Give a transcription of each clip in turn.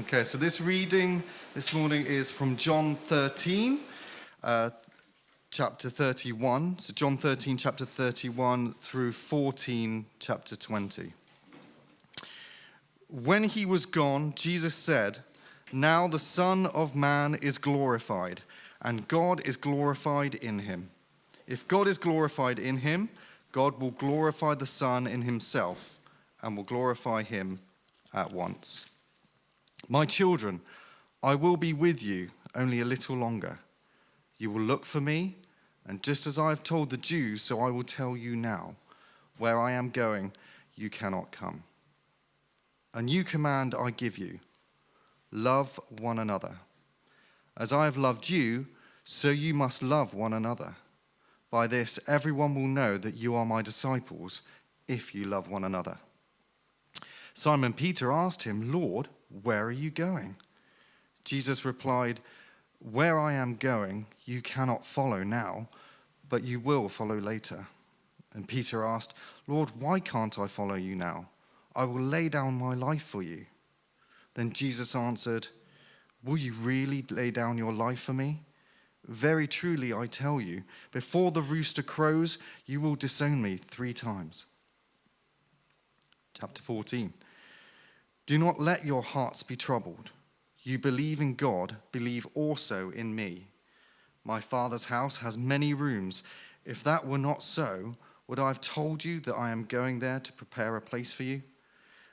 Okay, so this reading this morning is from John 13, chapter 31. So John 13, chapter 31 through 14, chapter 20. When he was gone, Jesus said, "Now the Son of Man is glorified, and God is glorified in him. If God is glorified in him, God will glorify the Son in himself, and will glorify him at once. My children, I will be with you only a little longer. You will look for me, and just as I have told the Jews, so I will tell you now. Where I am going, you cannot come. A new command I give you: love one another. As I have loved you, so you must love one another. By this, everyone will know that you are my disciples, if you love one another." Simon Peter asked him, "Lord, where are you going?" Jesus replied, "Where I am going, you cannot follow now, but you will follow later." And Peter asked, "Lord, why can't I follow you now? I will lay down my life for you." Then Jesus answered, "Will you really lay down your life for me? Very truly I tell you, before the rooster crows, you will disown me 3 times. Chapter 14. Do not let your hearts be troubled. You believe in God, believe also in me. My Father's house has many rooms. If that were not so, would I have told you that I am going there to prepare a place for you?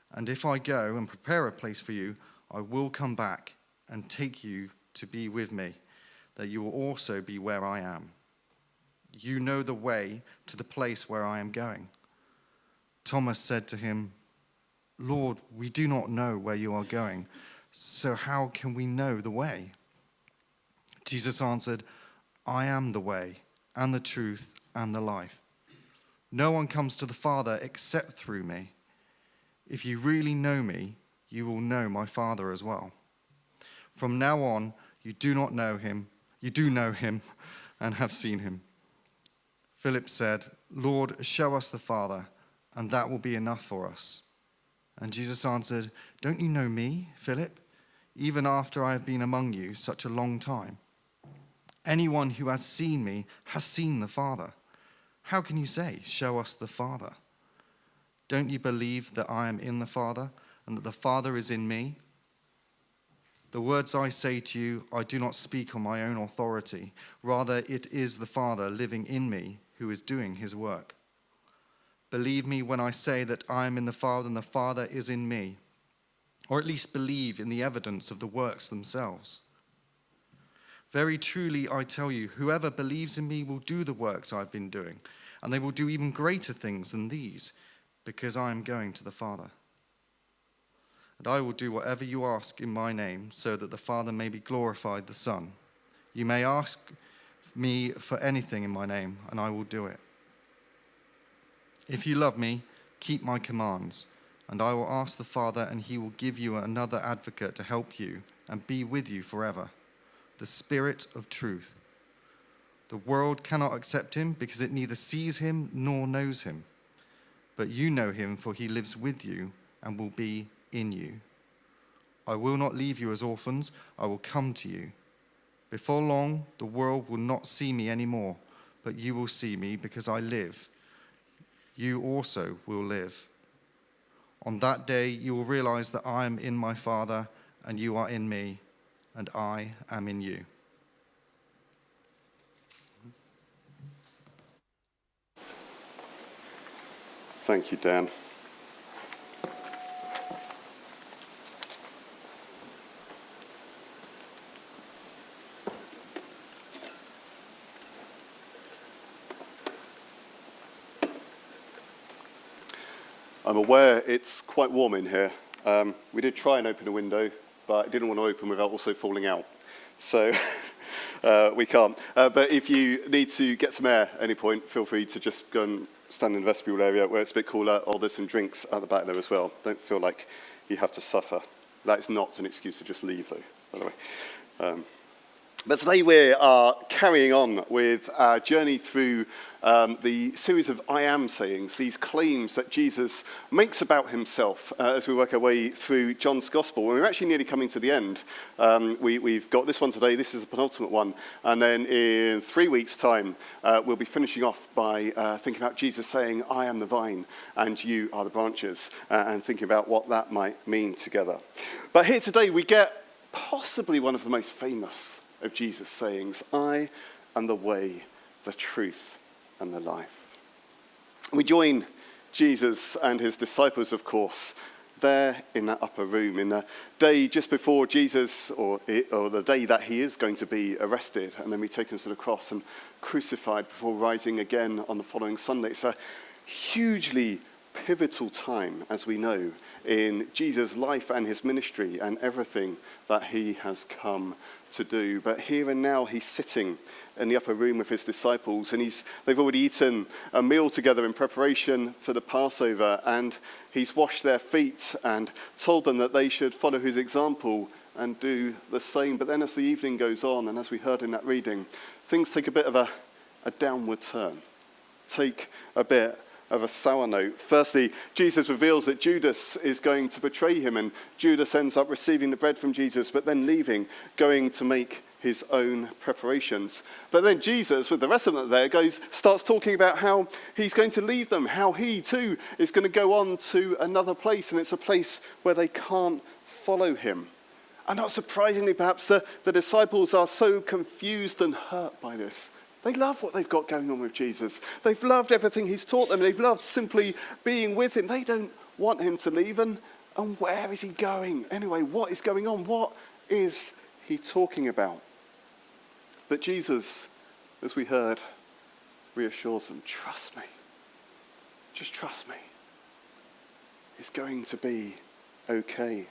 And if I go and prepare a place for you, I will come back and take you to be with me, that you will also be where I am. You know the way to the place where I am going." Thomas said to him, "Lord, we do not know where you are going, so how can we know the way?" Jesus answered, "I am the way and the truth and the life. No one comes to the Father except through me. If you really know me, you will know my Father as well. From now on, you do know him and have seen him." Philip said, "Lord, show us the Father, and that will be enough for us." And Jesus answered, "Don't you know me, Philip, even after I have been among you such a long time? Anyone who has seen me has seen the Father. How can you say, 'Show us the Father'? Don't you believe that I am in the Father and that the Father is in me? The words I say to you, I do not speak on my own authority. Rather, it is the Father living in me who is doing his work. Believe me when I say that I am in the Father and the Father is in me, or at least believe in the evidence of the works themselves. Very truly I tell you, whoever believes in me will do the works I've been doing, and they will do even greater things than these, because I am going to the Father. And I will do whatever you ask in my name, so that the Father may be glorified the Son. You may ask me for anything in my name, and I will do it. If you love me, keep my commands, and I will ask the Father, and he will give you another advocate to help you and be with you forever, the Spirit of truth. The world cannot accept him because it neither sees him nor knows him. But you know him, for he lives with you and will be in you. I will not leave you as orphans, I will come to you. Before long, the world will not see me anymore, but you will see me because I live. You also will live. On that day, you will realize that I am in my Father, and you are in me, and I am in you. Thank you, Dan. I'm aware it's quite warm in here. We did try and open a window, but it didn't want to open without also falling out. So we can't. But if you need to get some air at any point, feel free to just go and stand in the vestibule area where it's a bit cooler, or there's some drinks at the back there as well. Don't feel like you have to suffer. That is not an excuse to just leave, though, by the way. But today we are carrying on with our journey through the series of I am sayings, these claims that Jesus makes about himself as we work our way through John's Gospel. And we're actually nearly coming to the end. We've got this one today, this is the penultimate one. And then in 3 weeks' time, we'll be finishing off by thinking about Jesus saying, I am the vine and you are the branches, and thinking about what that might mean together. But here today we get possibly one of the most famous of Jesus' sayings, I am the way, the truth, and the life. We join Jesus and his disciples, of course, there in that upper room, in the day just before Jesus, or the day that he is going to be arrested and then be taken to the cross and crucified before rising again on the following Sunday. It's a hugely pivotal time, as we know, in Jesus' life and his ministry and everything that he has come to do. But here and now he's sitting in the upper room with his disciples, and they've already eaten a meal together in preparation for the Passover, and he's washed their feet and told them that they should follow his example and do the same. But then as the evening goes on, and as we heard in that reading, things take a bit of a downward turn, take a bit of a sour note. Firstly, Jesus reveals that Judas is going to betray him, and Judas ends up receiving the bread from Jesus, but then leaving, going to make his own preparations. But then Jesus, with the rest of them there, starts talking about how he's going to leave them, how he too is going to go on to another place, and it's a place where they can't follow him. And not surprisingly, perhaps, the disciples are so confused and hurt by this. They love what they've got going on with Jesus. They've loved everything he's taught them. They've loved simply being with him. They don't want him to leave. And where is he going? Anyway, what is going on? What is he talking about? But Jesus, as we heard, reassures them, trust me. Just trust me. It's going to be okay.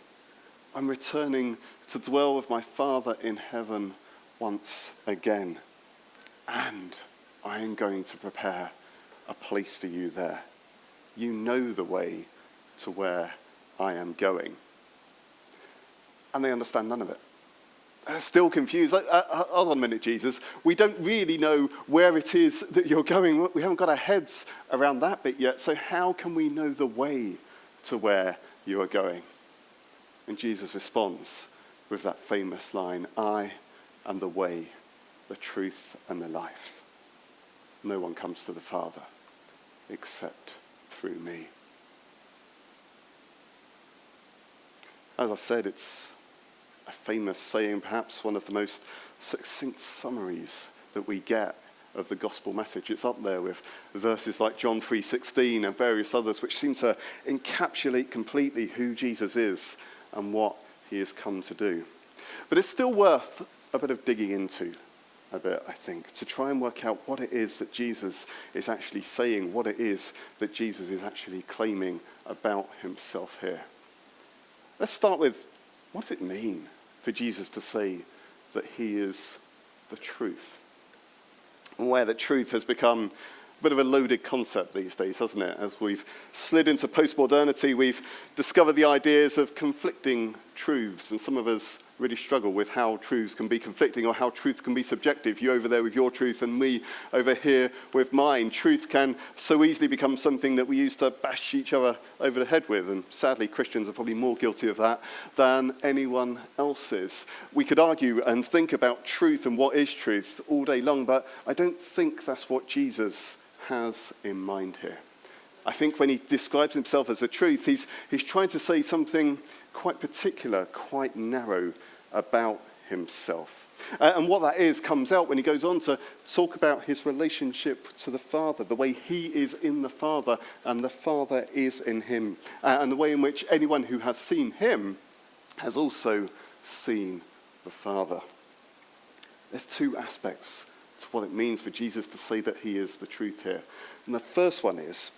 I'm returning to dwell with my Father in heaven once again. And I am going to prepare a place for you there. You know the way to where I am going. And they understand none of it. They're still confused. Hold on a minute, Jesus. We don't really know where it is that you're going. We haven't got our heads around that bit yet. So how can we know the way to where you are going? And Jesus responds with that famous line, I am the way, the truth, and the life. No one comes to the Father except through me. As I said, it's a famous saying, perhaps one of the most succinct summaries that we get of the gospel message. It's up there with verses like John 3:16 and various others, which seem to encapsulate completely who Jesus is and what he has come to do. But it's still worth a bit of digging into a bit, I think, to try and work out what it is that Jesus is actually saying, what it is that Jesus is actually claiming about himself here. Let's start with, what does it mean for Jesus to say that he is the truth? And where the truth has become a bit of a loaded concept these days, hasn't it? As we've slid into postmodernity, we've discovered the ideas of conflicting truths, and some of us really struggle with how truths can be conflicting or how truth can be subjective. You over there with your truth and me over here with mine. Truth can so easily become something that we use to bash each other over the head with, and sadly Christians are probably more guilty of that than anyone else is. We could argue and think about truth and what is truth all day long, but I don't think that's what Jesus has in mind here. I think when he describes himself as a truth, he's trying to say something quite particular, quite narrow about himself. And what that is comes out when he goes on to talk about his relationship to the Father, the way he is in the Father and the Father is in him, and the way in which anyone who has seen him has also seen the Father. There's two aspects to what it means for Jesus to say that he is the truth here. And the first one is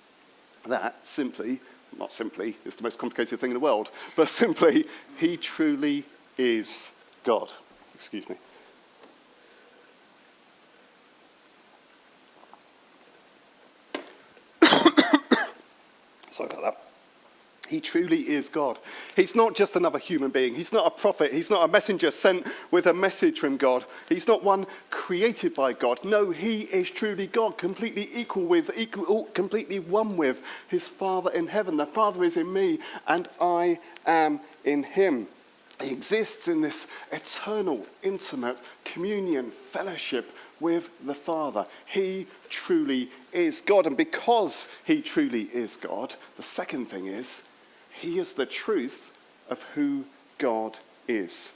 that simply, not simply, it's the most complicated thing in the world, but simply, he truly is God. Excuse me. Sorry about that. He truly is God. He's not just another human being. He's not a prophet. He's not a messenger sent with a message from God. He's not one created by God. No, he is truly God, completely completely one with his Father in heaven. The Father is in me and I am in him. He exists in this eternal, intimate communion, fellowship with the Father. He truly is God. And because he truly is God, the second thing is, he is the truth of who God is.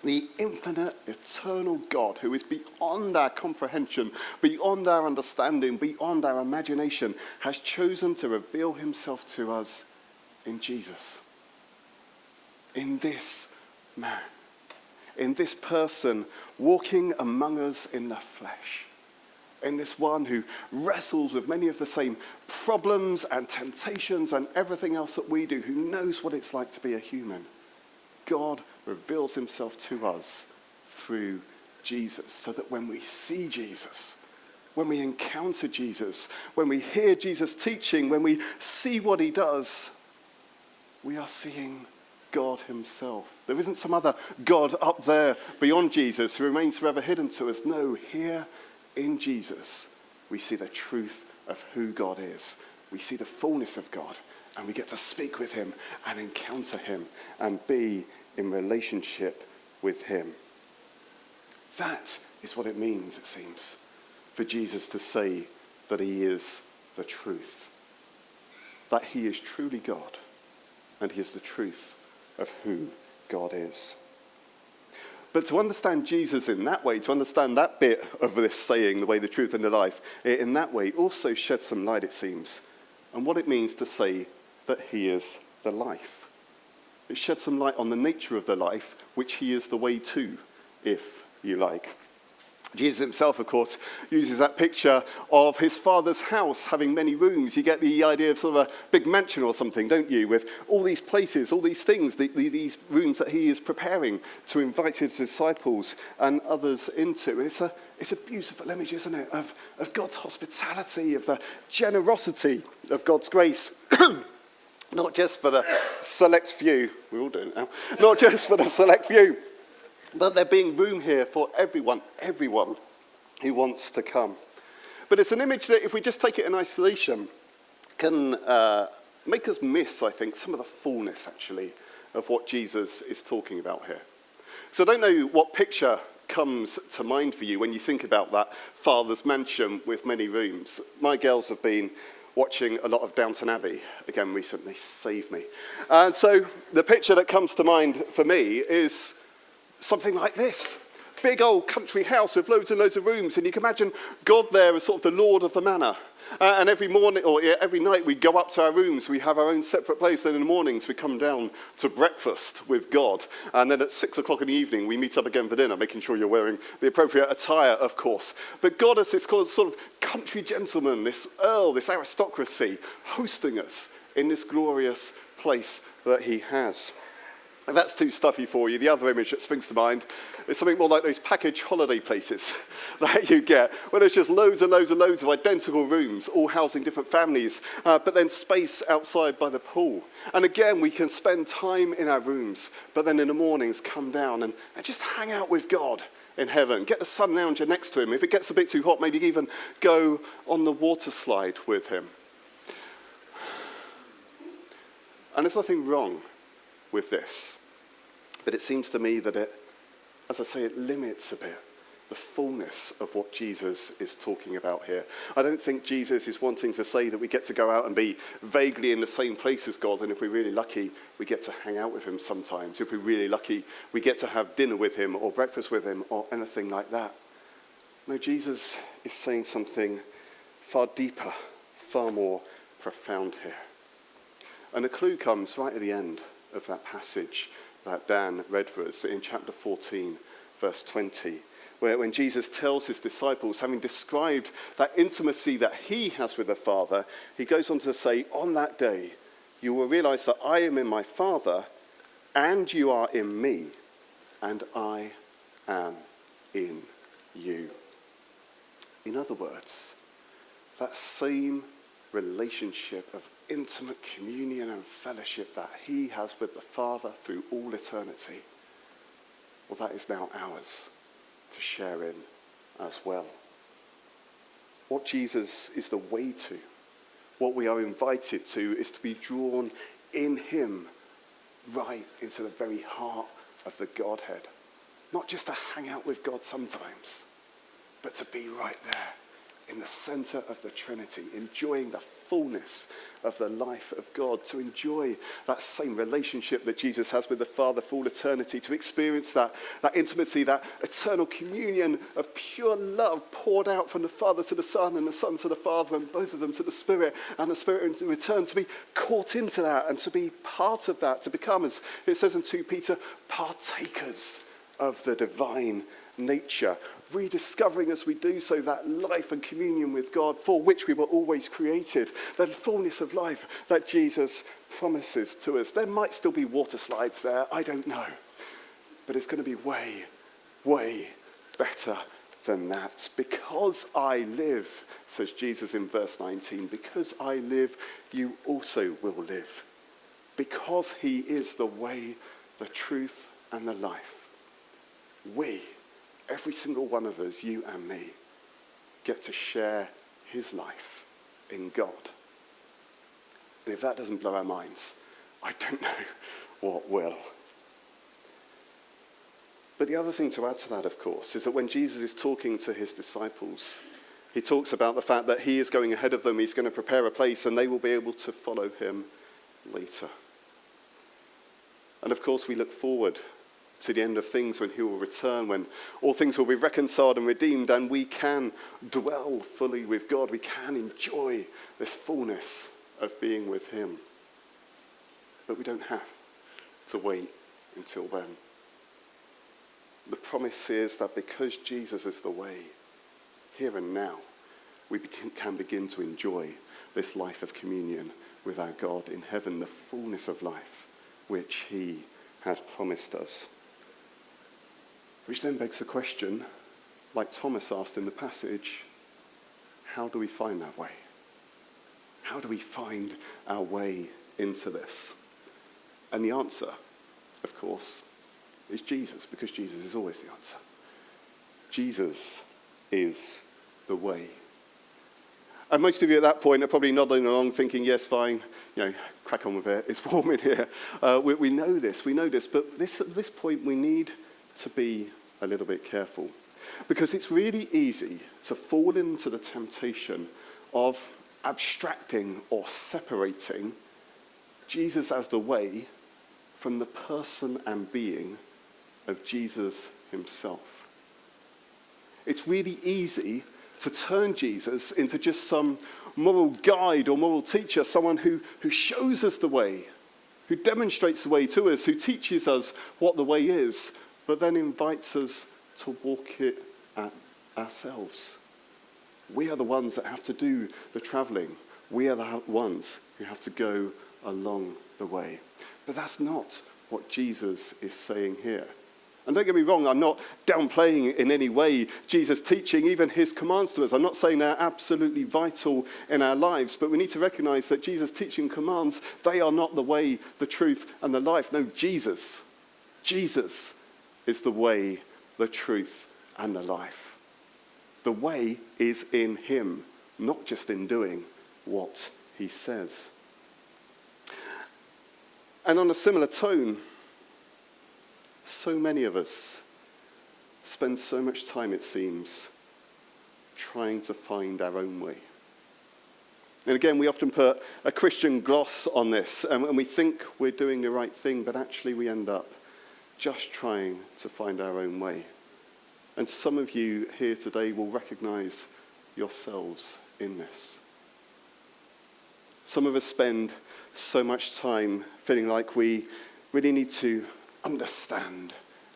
The infinite, eternal God who is beyond our comprehension, beyond our understanding, beyond our imagination, has chosen to reveal himself to us in Jesus. In this man, in this person walking among us in the flesh, in this one who wrestles with many of the same problems and temptations and everything else that we do, who knows what it's like to be a human. God reveals himself to us through Jesus, so that when we see Jesus, when we encounter Jesus, when we hear Jesus teaching, when we see what he does, we are seeing God himself. There isn't some other God up there beyond Jesus who remains forever hidden to us. No, here in Jesus, we see the truth of who God is. We see the fullness of God, and we get to speak with him and encounter him and be in relationship with him. That is what it means, it seems, for Jesus to say that he is the truth. That he is truly God, and he is the truth of who God is. But to understand Jesus in that way, to understand that bit of this saying, the way, the truth, and the life, in that way also sheds some light, it seems, on what it means to say that he is the life. It sheds some light on the nature of the life, which he is the way to, if you like. Jesus himself, of course, uses that picture of his Father's house having many rooms. You get the idea of sort of a big mansion or something, don't you? With all these places, all these things, these rooms that he is preparing to invite his disciples and others into. And it's a beautiful image, isn't it, of God's hospitality, of the generosity of God's grace. Not just for the select few. We're all doing it now. Not just for the select few. But there being room here for everyone who wants to come. But it's an image that, if we just take it in isolation, can make us miss, I think, some of the fullness, actually, of what Jesus is talking about here. So I don't know what picture comes to mind for you when you think about that Father's mansion with many rooms. My girls have been watching a lot of Downton Abbey again recently. Save me. And so the picture that comes to mind for me is something like this. Big old country house with loads and loads of rooms, and you can imagine God there as sort of the Lord of the manor. And every morning, or every night, we go up to our rooms. We have our own separate place. Then in the mornings, we come down to breakfast with God. And then at 6 o'clock in the evening, we meet up again for dinner, making sure you're wearing the appropriate attire, of course. But God is this sort of country gentleman, this earl, this aristocracy, hosting us in this glorious place that he has. If that's too stuffy for you, the other image that springs to mind is something more like those package holiday places that you get, where there's just loads and loads and loads of identical rooms, all housing different families, but then space outside by the pool. And again, we can spend time in our rooms, but then in the mornings come down and just hang out with God in heaven. Get the sun lounger next to him. If it gets a bit too hot, maybe even go on the water slide with him. And there's nothing wrong with this. But it seems to me that it, as I say, it limits a bit the fullness of what Jesus is talking about here. I don't think Jesus is wanting to say that we get to go out and be vaguely in the same place as God, and if we're really lucky, we get to hang out with him sometimes. If we're really lucky, we get to have dinner with him or breakfast with him or anything like that. No, Jesus is saying something far deeper, far more profound here. And the clue comes right at the end of that passage that Dan read for us in chapter 14, verse 20, where when Jesus tells his disciples, having described that intimacy that he has with the Father, he goes on to say, on that day, you will realize that I am in my Father, and you are in me, and I am in you. In other words, that same relationship of intimate communion and fellowship that he has with the Father through all eternity, well, that is now ours to share in as well. What Jesus is the way to, what we are invited to, is to be drawn in him right into the very heart of the Godhead. Not just to hang out with God sometimes, but to be right there in the center of the Trinity, enjoying the fullness of the life of God, to enjoy that same relationship that Jesus has with the Father for all eternity, to experience that intimacy, that eternal communion of pure love poured out from the Father to the Son and the Son to the Father and both of them to the Spirit, and the Spirit in return, to be caught into that and to be part of that, to become, as it says in 2 Peter, partakers of the divine nature, rediscovering as we do so that life and communion with God for which we were always created, the fullness of life that Jesus promises to us. There might still be water slides there, I don't know, but it's going to be way, way better than that. Because I live, says Jesus in verse 19, because I live, you also will live. Because he is the way, the truth, and the life. We, every single one of us, you and me, get to share his life in God. And if that doesn't blow our minds, I don't know what will. But the other thing to add to that, of course, is that when Jesus is talking to his disciples, he talks about the fact that he is going ahead of them, he's going to prepare a place, and they will be able to follow him later. And of course, we look forward to the end of things when he will return, when all things will be reconciled and redeemed, and we can dwell fully with God. We can enjoy this fullness of being with him. But we don't have to wait until then. The promise is that because Jesus is the way, here and now, we can begin to enjoy this life of communion with our God in heaven, the fullness of life which he has promised us. Which then begs the question, like Thomas asked in the passage, how do we find that way? How do we find our way into this? And the answer, of course, is Jesus, because Jesus is always the answer. Jesus is the way. And most of you at that point are probably nodding along thinking, yes, fine, crack on with it, it's warm in here. We know this, but at this point we need to be a little bit careful, because it's really easy to fall into the temptation of abstracting or separating Jesus as the way from the person and being of Jesus himself. It's really easy to turn Jesus into just some moral guide or moral teacher, someone who shows us the way, who demonstrates the way to us, who teaches us what the way is, but then invites us to walk it ourselves. We are the ones that have to do the traveling. We are the ones who have to go along the way. But that's not what Jesus is saying here. And don't get me wrong, I'm not downplaying in any way Jesus' teaching, even his commands to us. I'm not saying they're absolutely vital in our lives, but we need to recognize that Jesus' teaching commands, they are not the way, the truth, and the life. No, Jesus is the way, the truth, and the life. The way is in him, not just in doing what he says. And on a similar tone, so many of us spend so much time, it seems, trying to find our own way. And again, we often put a Christian gloss on this, and we think we're doing the right thing, but actually we end up just trying to find our own way. And some of you here today will recognize yourselves in this. Some of us spend so much time feeling like we really need to understand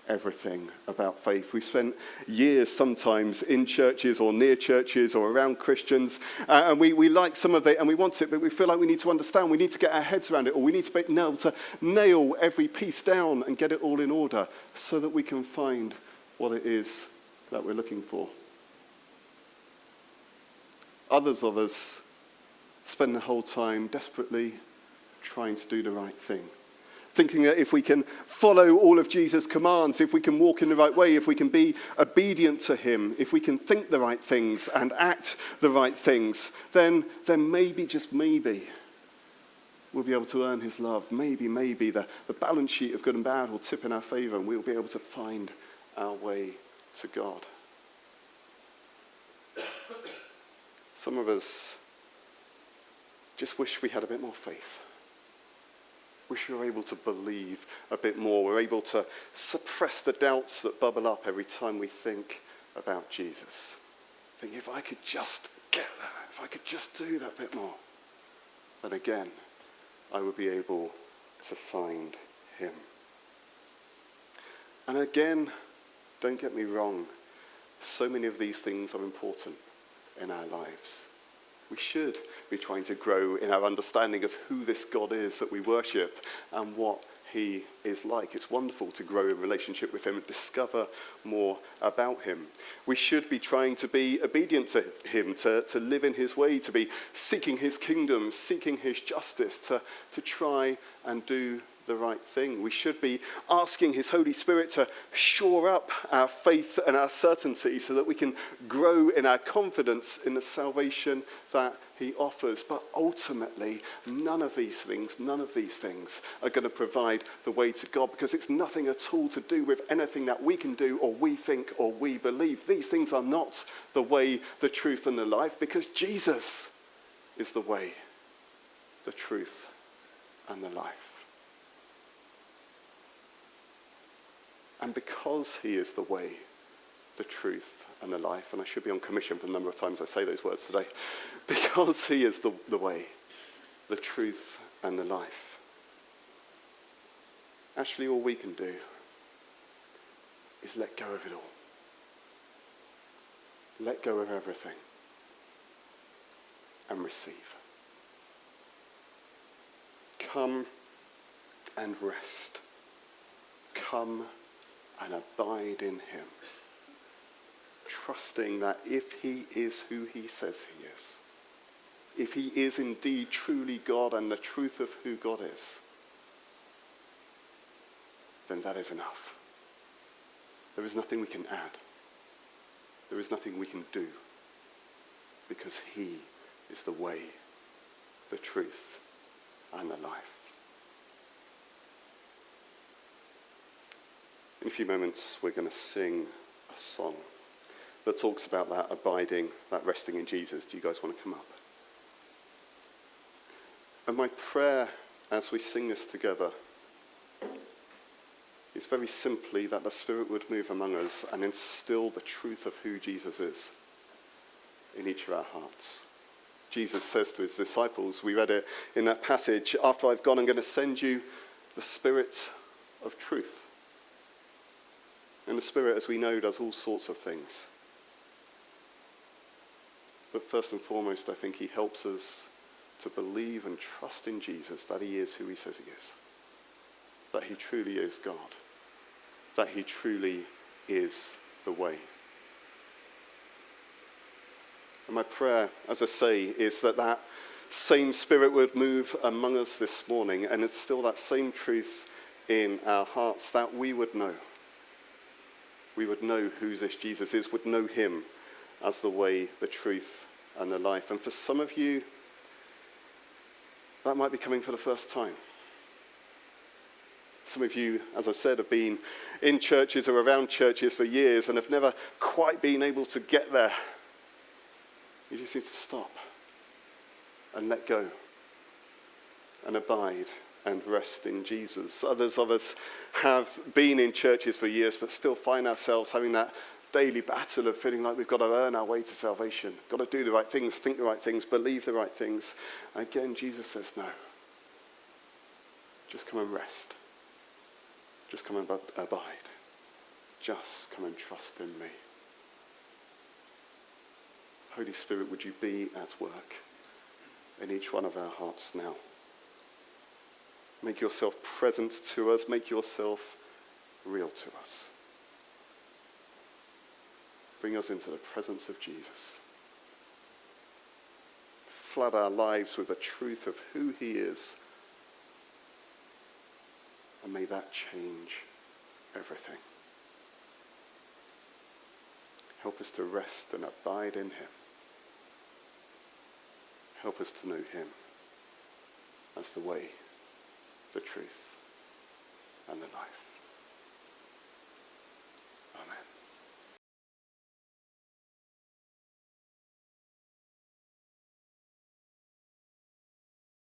everything about faith. We've spent years sometimes in churches or near churches or around Christians, and we like some of it and we want it, but we feel like we need to understand, we need to get our heads around it, or we need to be able to nail every piece down and get it all in order so that we can find what it is that we're looking for. Others of us spend the whole time desperately trying to do the right thing. Thinking that if we can follow all of Jesus' commands, if we can walk in the right way, if we can be obedient to him, if we can think the right things and act the right things, then maybe, just maybe, we'll be able to earn his love. Maybe the balance sheet of good and bad will tip in our favor and we'll be able to find our way to God. Some of us just wish we had a bit more faith. Wish we were able to believe a bit more. We're able to suppress the doubts that bubble up every time we think about Jesus. Think, if I could just get that, if I could just do that bit more, then again, I would be able to find him. And again, don't get me wrong, so many of these things are important in our lives. We should be trying to grow in our understanding of who this God is that we worship and what he is like. It's wonderful to grow in relationship with him and discover more about him. We should be trying to be obedient to him, to live in his way, to be seeking his kingdom, seeking his justice, to try and do the right thing. We should be asking his Holy Spirit to shore up our faith and our certainty so that we can grow in our confidence in the salvation that he offers. But ultimately, none of these things are going to provide the way to God, because it's nothing at all to do with anything that we can do or we think or we believe. These things are not the way, the truth, and the life, because Jesus is the way, the truth, and the life. And because he is the way, the truth, and the life, and I should be on commission for the number of times I say those words today, because he is the way, the truth, and the life, actually all we can do is let go of it all. Let go of everything and receive. Come and rest. Come and abide in him, trusting that if he is who he says he is, if he is indeed truly God and the truth of who God is, then that is enough. There is nothing we can add. There is nothing we can do, because he is the way, the truth, and the life. In a few moments, we're going to sing a song that talks about that abiding, that resting in Jesus. Do you guys want to come up? And my prayer as we sing this together is very simply that the Spirit would move among us and instill the truth of who Jesus is in each of our hearts. Jesus says to his disciples, we read it in that passage, after I've gone, I'm going to send you the Spirit of truth. And the Spirit, as we know, does all sorts of things. But first and foremost, I think he helps us to believe and trust in Jesus, that he is who he says he is. That he truly is God. That he truly is the way. And my prayer, as I say, is that that same Spirit would move among us this morning, and it's still that same truth in our hearts, that we would know. We would know who this Jesus is, would know him as the way, the truth, and the life. And for some of you, that might be coming for the first time. Some of you, as I've said, have been in churches or around churches for years and have never quite been able to get there. You just need to stop and let go and abide and rest in Jesus. Others of us have been in churches for years but still find ourselves having that daily battle of feeling like we've got to earn our way to salvation, got to do the right things, think the right things, believe the right things. And again, Jesus says, no. Just come and rest. Just come and abide. Just come and trust in me. Holy Spirit, would you be at work in each one of our hearts now? Make yourself present to us. Make yourself real to us. Bring us into the presence of Jesus. flood our lives with the truth of who he is. And may that change everything. Help us to rest and abide in him. Help us to know him as the way, the truth, and the life.